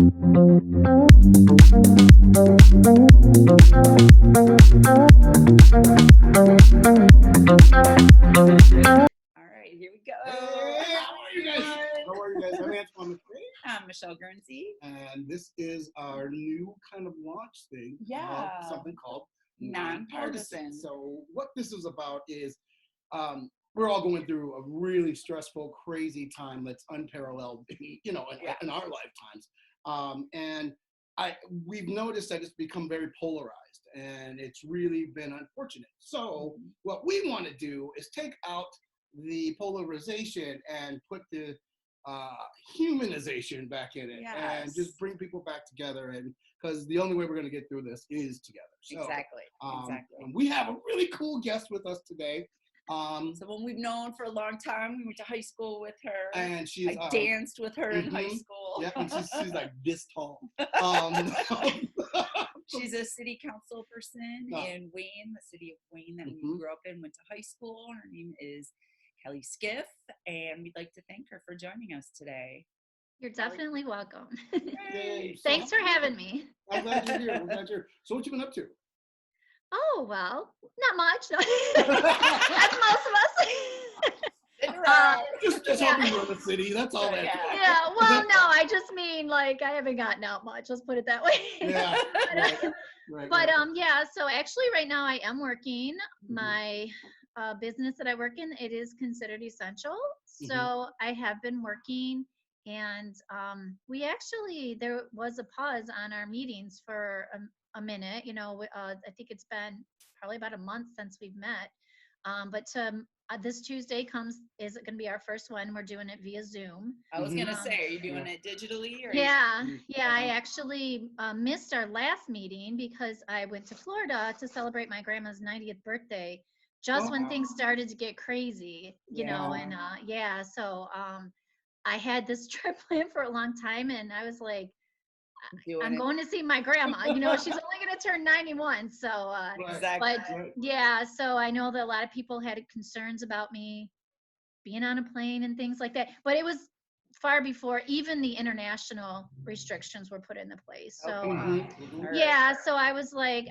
right, here we go. Hey, how are you guys? How are you guys? I'm Antoine McRae. I'm Michelle Guernsey. And this is our new kind of launch thing. Yeah. Something called Nonpartisan. So what this is about is we're all going through a really stressful, crazy time that's unparalleled, in our lifetimes. And we've noticed that it's become very polarized, and it's really been unfortunate. So what we want to do is take out the polarization and put the humanization back in it, and just bring people back together. And because the only way we're going to get through this is together. So, exactly. And we have a really cool guest with us today. Someone we've known for a long time. We went to high school with her, and she's I danced with her in high school. Yeah, and she's like this tall. She's a city council person in Wayne, the city of Wayne that we grew up in, went to high school. Her name is Kelly Skiff, and we'd like to thank her for joining us today. You're definitely welcome. Yay. Thanks for having me. I'm glad you're here. So what you been up to? Oh, well, not much. No. That's most of us. Just helping run the city. That's all that. Yeah, well, no, I just mean like I haven't gotten out much. Let's put it that way. Yeah. But yeah, so actually right now I am working. My business that I work in, it is considered essential. So I have been working, and there was a pause on our meetings for a minute. I think it's been probably about a month since we've met. But this Tuesday is it going to be our first one? We're doing it via Zoom. I was going to say, are you doing it digitally? Or yeah. I actually missed our last meeting because I went to Florida to celebrate my grandma's 90th birthday, just when things started to get crazy, so I had this trip planned for a long time, and I was like, I'm going to see my grandma. She's only going to turn 91. So, exactly. But so I know that a lot of people had concerns about me being on a plane and things like that. But it was far before even the international restrictions were put into place. So, so I was like,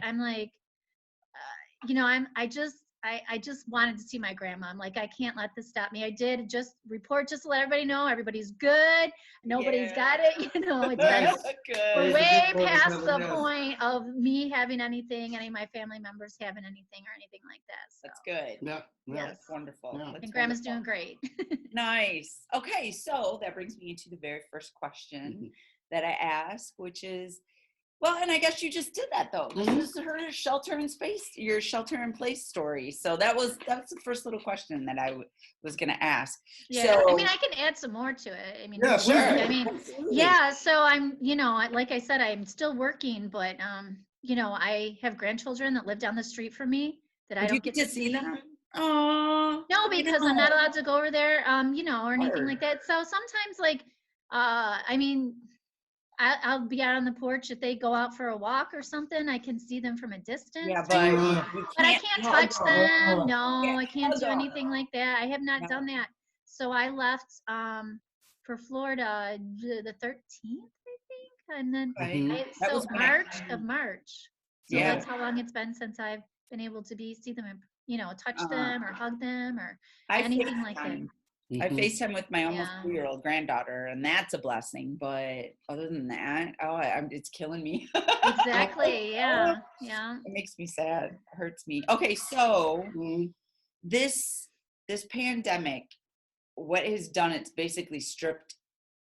I just wanted to see my grandma. I'm like, I can't let this stop me. I did just report, just to let everybody know everybody's good. Nobody's got it. We're way past the point of me having anything, any of my family members having anything or anything like that. So. That's good. Yeah. That's wonderful. Yeah. And grandma's doing great. Nice. Okay, so that brings me into the very first question that I ask, which is, well, and I guess you just did that though. This is her your shelter in place story. So that's the first little question that I was going to ask. Yeah, so, I mean, I can add some more to it. I mean, yeah, sure. I mean, yeah. So I'm, like I said, I'm still working, but I have grandchildren that live down the street from me that I don't get to see them. Oh no, because I'm not allowed to go over there, or anything like that. So sometimes, I mean. I'll be out on the porch if they go out for a walk or something. I can see them from a distance. Yeah, but I can't touch them. No, I can't do anything like that. I have not done that. So I left for Florida the 13th, I think, and then March. So that's how long it's been since I've been able to see them and touch them or hug them or anything like that. I FaceTime with my almost 3-year-old granddaughter, and that's a blessing. But other than that, it's killing me. Exactly. Yeah. It makes me sad. It hurts me. Okay, so this pandemic, what it has done, it's basically stripped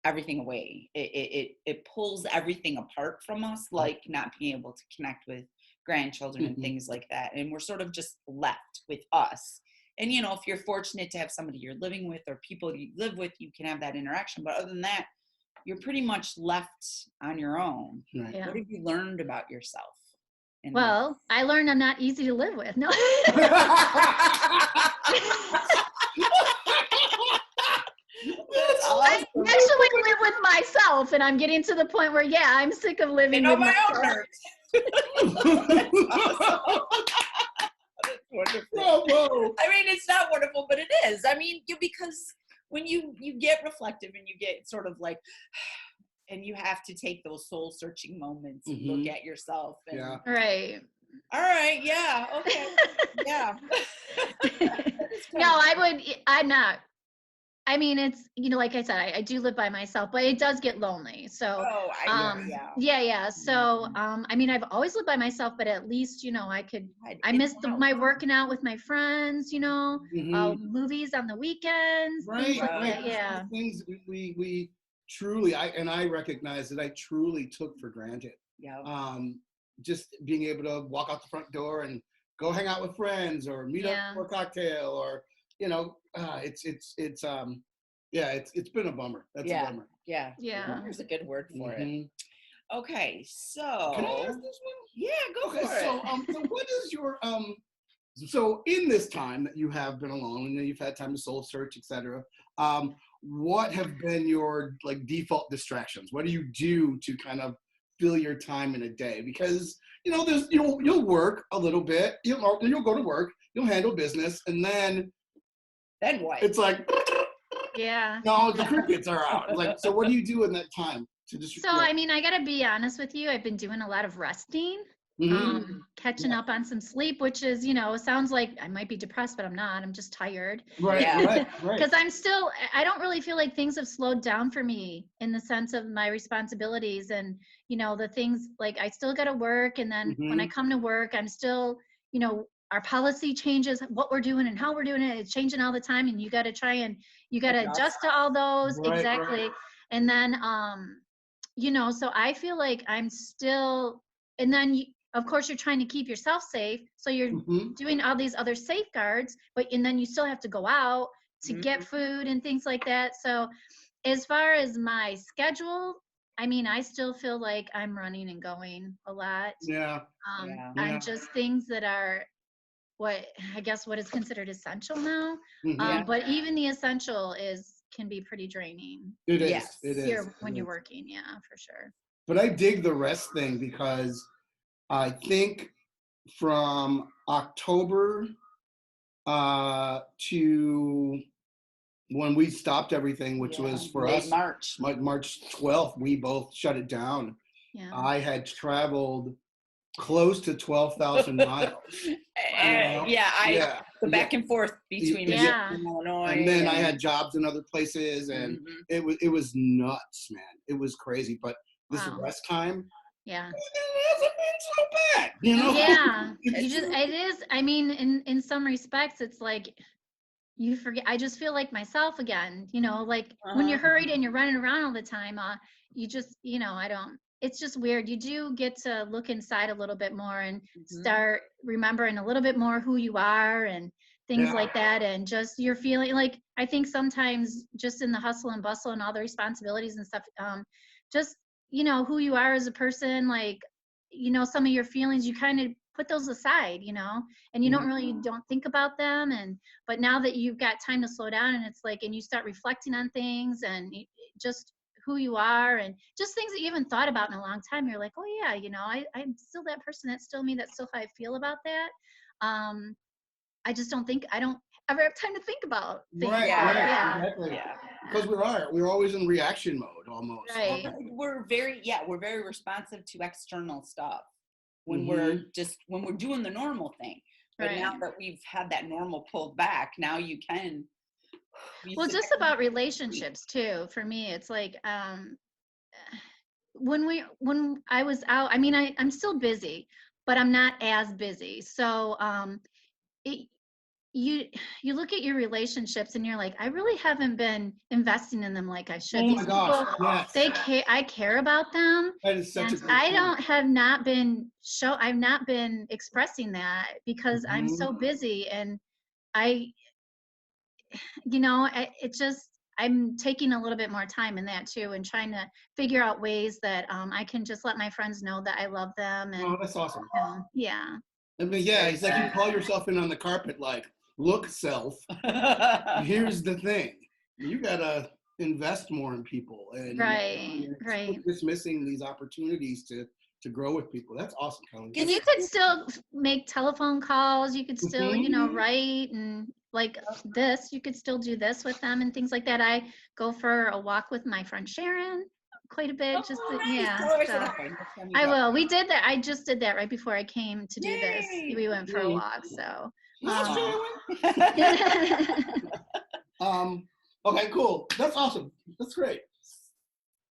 everything away. It pulls everything apart from us, like not being able to connect with grandchildren and things like that, and we're sort of just left with us. And, if you're fortunate to have somebody you're living with or people you live with, you can have that interaction. But other than that, you're pretty much left on your own. Right. Yeah. What have you learned about yourself? Well, I learned I'm not easy to live with. No. I actually live with myself, and I'm getting to the point where, I'm sick of living with my myself. own nerves. Wonderful. Bravo. I mean, it's not wonderful, but it is. I mean, because when you get reflective and you get sort of like, and you have to take those soul searching moments and look at yourself. And, Yeah. Right. All right. Yeah. Okay. Yeah. No, I'm not. I mean, it's, like I said, I do live by myself, but it does get lonely. So, yeah. So, I mean, I've always lived by myself, but at least, I miss my working out with my friends, movies on the weekends. Right. That, yeah. Things we truly, I recognize that I truly took for granted. Yeah. Just being able to walk out the front door and go hang out with friends or meet up for a cocktail or, it's been a bummer. That's a bummer. Yeah. There's a good word for it. Okay, so can I ask this one? Yeah, go for it. So what is your so in this time that you have been alone and you've had time to soul search, etc., what have been your default distractions? What do you do to kind of fill your time in a day? Because there's you'll work a little bit, you'll go to work, you'll handle business, and then what? It's like no, the crickets are out. So what do you do in that time to just? So I mean, I gotta be honest with you. I've been doing a lot of resting, catching up on some sleep, which is sounds like I might be depressed, but I'm not. I'm just tired. Right. Because I don't really feel like things have slowed down for me in the sense of my responsibilities and the things I still gotta work, and then when I come to work, I'm still our policy changes, what we're doing and how we're doing it. It's changing all the time, and you got to adjust to all those. Exactly. Right. And then, so I feel like I'm still, and then of course you're trying to keep yourself safe. So you're doing all these other safeguards, and then you still have to go out to get food and things like that. So as far as my schedule, I mean, I still feel like I'm running and going a lot. On just things that are what is considered essential now. But even the essential can be pretty draining. It is. It is. When you're working, for sure. But I dig the rest thing because I think from October to when we stopped everything, which was for us March 12th, we both shut it down. I had traveled close to 12,000 miles. The back and forth between Michigan and Illinois, and then I had jobs in other places, and it was nuts, man. It was crazy. But this rest time, it hasn't been so bad, it is. I mean, in some respects, it's like you forget. I just feel like myself again. When you're hurried and you're running around all the time, you just, I don't. It's just weird. You do get to look inside a little bit more and start remembering a little bit more who you are and things like that. And just you're feeling I think sometimes just in the hustle and bustle and all the responsibilities and stuff, just, who you are as a person, some of your feelings, you kind of put those aside, and you don't think about them. But now that you've got time to slow down and it's and you start reflecting on things and just who you are and just things that you haven't thought about in a long time, you're like, oh yeah, I'm still that person. That's still me. That's still how I feel about that. I just don't ever have time to think about things. Exactly. Because we're always in reaction mode almost. Right. We're very responsive to external stuff when we're doing the normal thing. But now that we've had that normal pulled back, now you can. Well, just about relationships too. For me, it's when I was out, I mean, I'm still busy, but I'm not as busy. So, you look at your relationships and you're like, I really haven't been investing in them like I should. Oh my gosh, yes. I care about them. That is such a good I've not been expressing that because I'm so busy, and I'm taking a little bit more time in that too, and trying to figure out ways that I can just let my friends know that I love them. And, that's awesome. Yeah. I mean, it's like you call yourself in on the carpet, look, self, here's the thing. You gotta invest more in people. And right. Dismissing these opportunities to grow with people. That's awesome, Kelly. And you could still make telephone calls. You could still, write and you could still do this with them and things like that. I go for a walk with my friend Sharon quite a bit. Oh, Just nice. yeah. Tell her I So said hi. Next time you I go. will. We did that. I just did that right before I came to do this. Yay. We went for a walk. So. Okay, cool. That's awesome. That's great.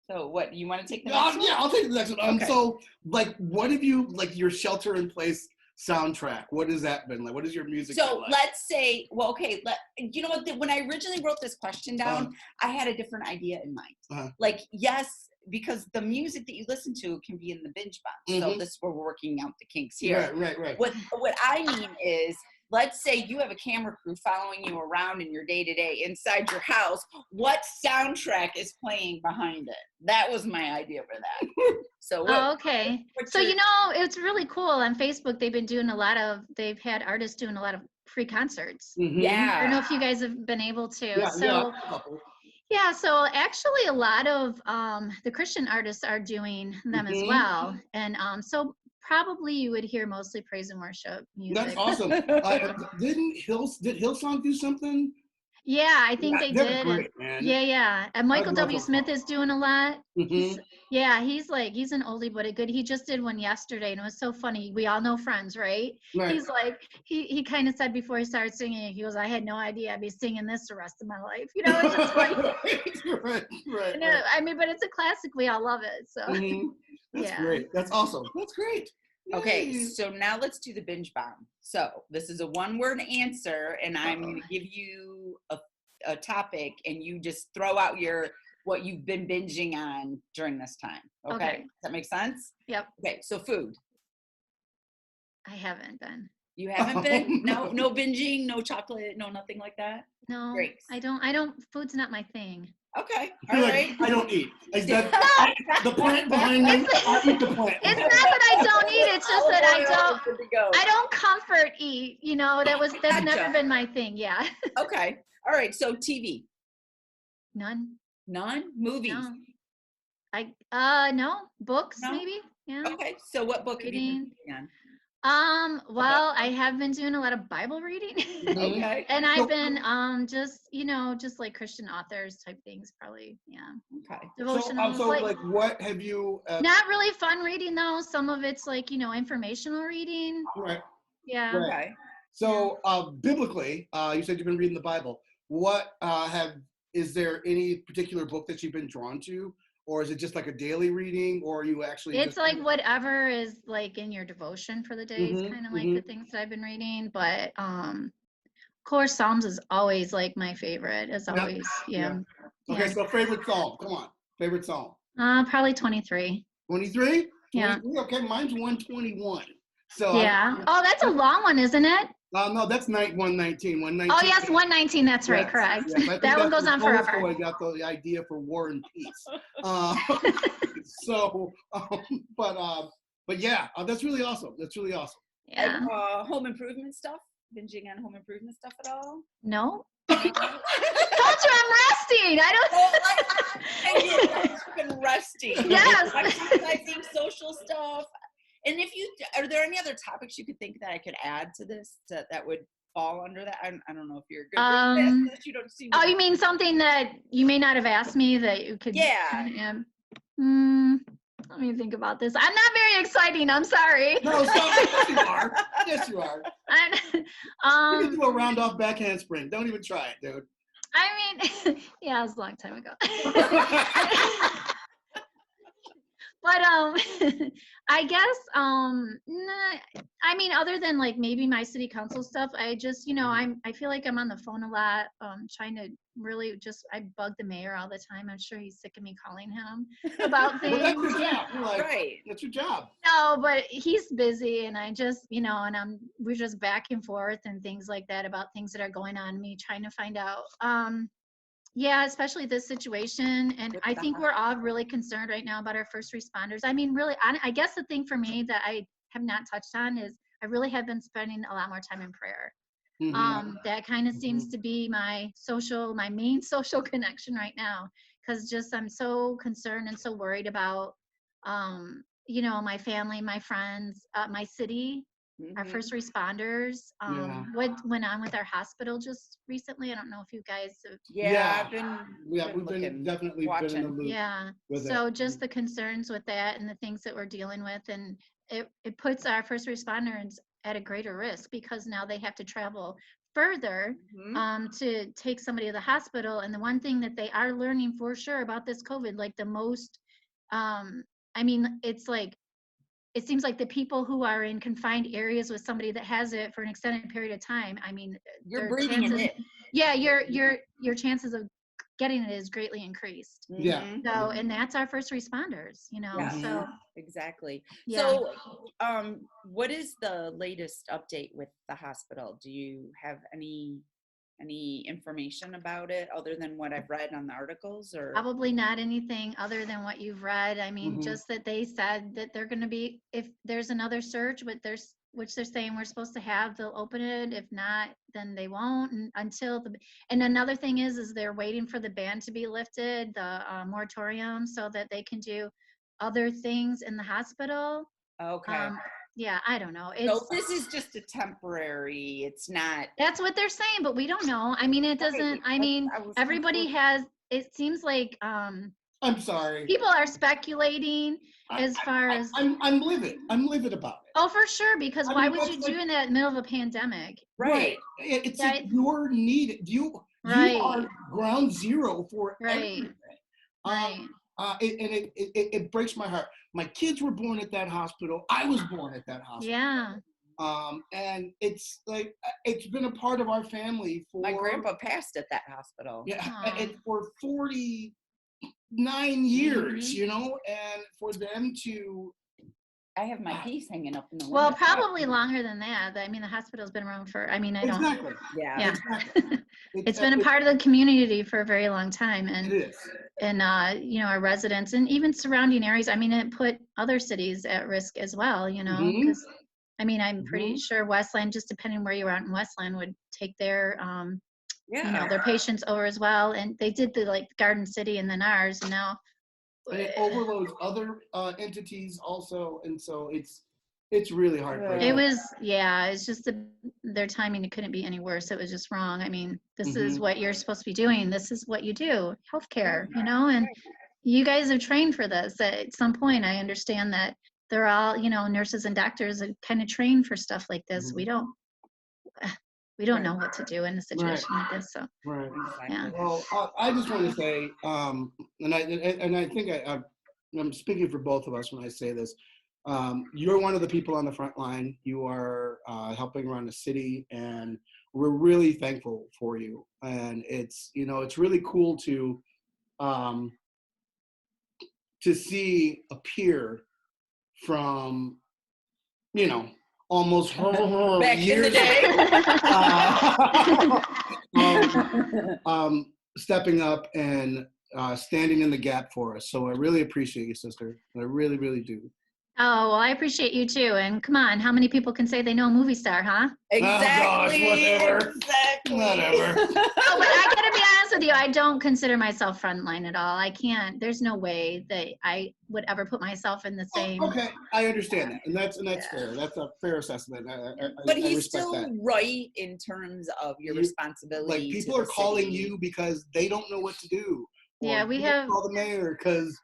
So what, you want to take the next one? Yeah, I'll take the next one. Okay. So like, what have you, like your shelter in place soundtrack? What has that been like? What is your music? So like? let's say, well, okay, you know what? When I originally wrote this question down, I had a different idea in mind. Like, yes, because the music that you listen to can be in the binge box. So this is where we're working out the kinks here. Right. What I mean is, let's say you have a camera crew following you around in your day-to-day inside your house. What soundtrack is playing behind it? That was my idea for that. So okay. So it's really cool on Facebook. They've had artists doing a lot of free concerts. Yeah. I don't know if you guys have been able to. Yeah, so actually a lot of the Christian artists are doing them as well. And so probably you would hear mostly praise and worship music. That's awesome. Did Hillsong do something? Yeah, I think they did. Great, man. Yeah. And Michael W. Smith is doing a lot. He's an oldie but a good. He just did one yesterday, and it was so funny. We all know Friends, right? He's like, he kind of said before he started singing, he goes, I had no idea I'd be singing this the rest of my life. You know, it's just funny. right. I mean, but it's a classic. We all love it. So that's great. That's awesome. That's great. Okay, so now let's do the binge bomb. So this is a one-word answer, and I'm going to give you a topic, and you just throw out what you've been binging on during this time. Okay. Does that make sense? Yep. Okay, so food. I haven't been. You haven't been? No binging, no chocolate, no nothing like that? No. Great. I don't. Food's not my thing. Okay. All right. I don't eat. Is that the plant behind me? I eat the plant. It's not that I don't eat. It's just that I don't comfort eat. You know, that's never been my thing. Yeah. Okay. All right. So TV. None. Movies. No. No. Books maybe. Yeah. Okay. So what book have you been reading on? Well, I have been doing a lot of Bible reading. Okay. And I've been just like Christian authors type things, probably. Yeah. Okay. Devotional. So like what have you not really fun reading though. Some of it's like, informational reading. Right. Yeah. Right. Okay. So biblically, you said you've been reading the Bible. Is there any particular book that you've been drawn to? Or is it just like a daily reading, or are you actually? It's like whatever is like in your devotion for the day is kind of like the things that I've been reading. But of course, Psalms is always like my favorite. It's always Okay, so favorite psalm. Come on, favorite psalm. Probably 23. 23? Yeah. Okay, mine's 121. So yeah. That's a long one, isn't it? No, that's 119. 119. Oh yes, 119. That's right, correct. Yes, that one goes on forever. I got the idea for War and Peace. But yeah, that's really awesome. That's really awesome. Yeah. Home improvement stuff. Binging on home improvement stuff at all? No. Told you I'm resting. You've been resting. Yes. I think social stuff. And are there any other topics you could think that I could add to this that would fall under that? I don't know if you're good with this. You don't seem. You mean something that you may not have asked me that you could? Yeah. Let me think about this. I'm not very exciting. I'm sorry. No, yes you are. Yes, you are. You can do a round off back handspring. Don't even try it, dude. I mean, yeah, it was a long time ago. But I guess I mean, other than like maybe my city council stuff, I just I feel like I'm on the phone a lot, trying to really I bug the mayor all the time. I'm sure he's sick of me calling him about things. Well, that's your job. Right. That's your job. No, but he's busy, and I just and we're just back and forth and things like that about things that are going on. Me trying to find out. Yeah, especially this situation. And I think we're all really concerned right now about our first responders. I mean, really, I guess the thing for me that I have not touched on is I really have been spending a lot more time in prayer. That kind of seems to be my main social connection right now. Because I'm so concerned and so worried about, my family, my friends, my city. our first responders. What went on with our hospital just recently? I don't know if you guys have. Yeah, we've been definitely been in the loop. Yeah. So just the concerns with that and the things that we're dealing with, and it puts our first responders at a greater risk because now they have to travel further to take somebody to the hospital. And the one thing that they are learning for sure about this COVID, like the most, I mean, it's like, it seems like the people who are in confined areas with somebody that has it for an extended period of time, I mean, you're breathing it in. Yeah, your chances of getting it is greatly increased. Yeah. So, and that's our first responders, you know. Yeah. So exactly. Yeah. So, what is the latest update with the hospital? Do you have any information about it other than what I've read on the articles, or probably not anything other than what you've read. I mean, just that they said that they're going to be, if there's another surge, which they're saying we're supposed to have, they'll open it. If not, then they won't. And and another thing is they're waiting for the ban to be lifted, the moratorium, so that they can do other things in the hospital. Okay. Yeah, I don't know. So this is just a temporary, it's not. That's what they're saying, but we don't know. I mean, it doesn't, I mean, everybody has, it seems like, I'm sorry. people are speculating as far as. I'm livid. I'm livid about it. Oh, for sure, because why would you do in the middle of a pandemic? Right. It's like you're needed. You are ground zero for everything. It breaks my heart. My kids were born at that hospital. I was born at that hospital. Yeah. And it's like, it's been a part of our family for. My grandpa passed at that hospital. Yeah. And for 49 years, you know, and for them to. I have my piece hanging up in the window. Well, probably longer than that. I mean, the hospital's been around for, I mean, I don't. Exactly. Yeah. Exactly. It's been a part of the community for a very long time. And it is. And, you know, our residents and even surrounding areas, I mean, it put other cities at risk as well, you know, because, I mean, I'm pretty sure Westland, just depending where you are out in Westland, would take their, you know, their patients over as well. And they did the, like, Garden City and then ours, and now. And it overloads other entities also, and so it's really heartbreaking. It was, yeah, it's just their timing, it couldn't be any worse. It was just wrong. I mean, this is what you're supposed to be doing. This is what you do, healthcare, you know, and you guys have trained for this. At some point, I understand that they're all, you know, nurses and doctors that kind of train for stuff like this. We don't know what to do in a situation like this. So, yeah. Well, I just want to say, and I think I'm speaking for both of us when I say this. You're one of the people on the front line. You are helping run the city, and we're really thankful for you. And it's, you know, it's really cool to see a peer from, you know, almost back years in the day. Stepping up and standing in the gap for us. So I really appreciate you, sister. I really, really do. Oh, well, I appreciate you too. And come on, how many people can say they know a movie star, huh? Exactly. Oh gosh, whatever. Oh, but I gotta be honest with you, I don't consider myself frontline at all. I can't. There's no way that I would ever put myself in the same. Okay, I understand that, and that's fair. That's a fair assessment. But he's still right in terms of your responsibility. Like, people are calling you because they don't know what to do. Yeah, we have. Call the mayor because.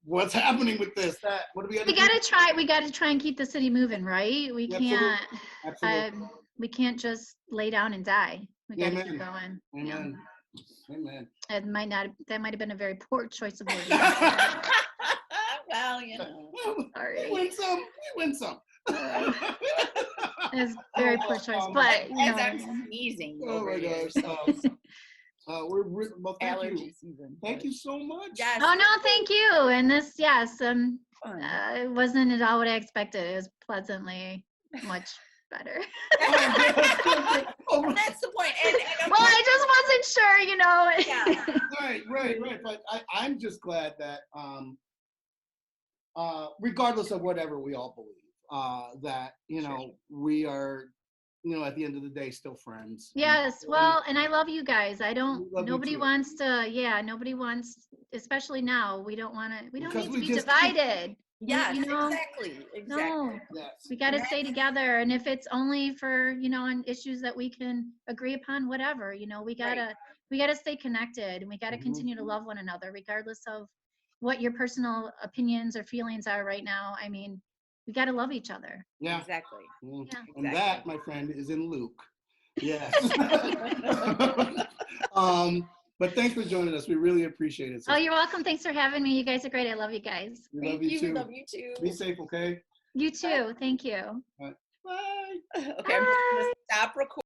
What's happening with this? That what do we? We gotta try. We gotta try and keep the city moving, right? We can't. Absolutely. We can't just lay down and die. We gotta keep going. Amen. Amen. That might have been a very poor choice of words. Well, you know. Sorry. We win some. It's a very poor choice, but you know. As I'm sneezing. Oh my gosh. Well, allergy season. Thank you so much. Yes. Oh no, thank you. And this, yes, it wasn't at all what I expected. It was pleasantly much better. And that's the point. And well, I just wasn't sure, you know. Yeah. Right. But I'm just glad that, regardless of whatever we all believe, that you know we are. You know, at the end of the day, still friends. Yes, well, and I love you guys. Nobody wants to, nobody wants, especially now, we don't need to be divided. Yes, you know, exactly. no, Yes. we got to stay together. And if it's only for, on issues that we can agree upon, whatever, we gotta stay connected, and we gotta continue to love one another, regardless of what your personal opinions or feelings are right now. I mean, we gotta love each other. Yeah. Exactly. Yeah. And that, my friend, is in Luke. Yes. But thanks for joining us. We really appreciate it. Oh, you're welcome. Thanks for having me. You guys are great. I love you guys. We love you too. We love you too. Be safe, okay? You too. Thank you. Bye. Okay, I'm just gonna stop recording.